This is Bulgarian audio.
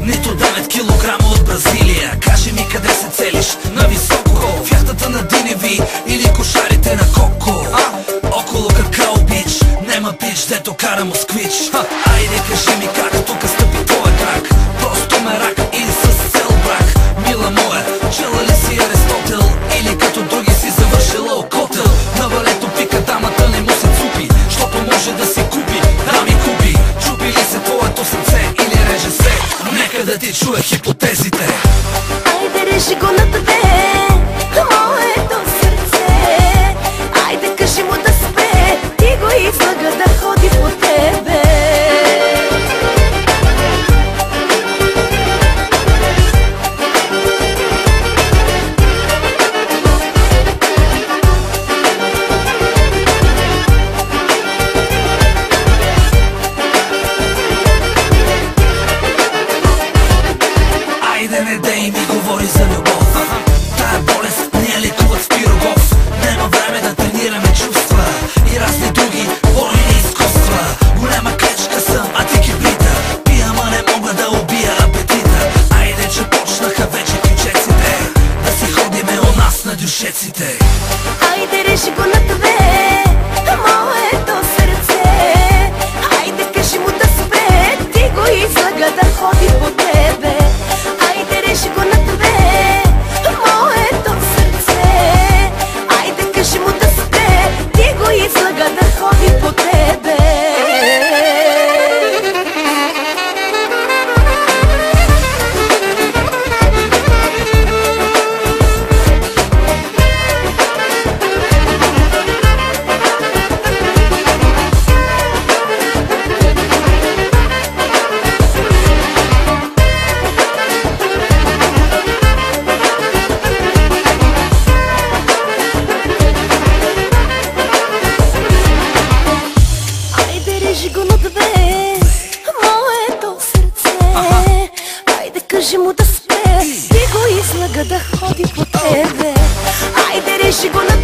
нито 9 килограма от Бразилия. Кажи ми къде се целиш, на високо, в яхтата на Диневи или кошарите на Коко? Около какао бич, нема пич, дето кара москвич. Айде кажи ми как тука стъпи твоя крак, просто мерак или с цел брак. Мила моя, чела ли си Аристотел или като други си завършила окотел? На валето пика дамата не му се цупи, защото може да си купи, да ми купи. Чупи ли се твоето сърце или реже се? Нека да ти чуя хипотезите. Айде режи го на тебе, моето сърце. Айде кажи му да спе, ти го излага да ходи по тебе. Айде не дей ми говори за любов, тая болест не я лекуват с пирогов. Нема време да тренираме чувства и разни други бойни изкуства. Голяма клечка съм, а ти кибрита пия, ма не мога да убия апетита. Айде че почнаха вече ключеците, да си ходиме у нас на дюшеците. Айде режи го на тебе, моето сърце. Айде кажи му да спре, ти го излага да ходи по тебе. Айде режи го на тебе, моето сърце. Айде кажи му да спре, ти го излага да ходи по тебе. Режи го на тебе, моето сърце. Айде кажи му да спре, ти го излага да ходи по тебе. Айде режи го на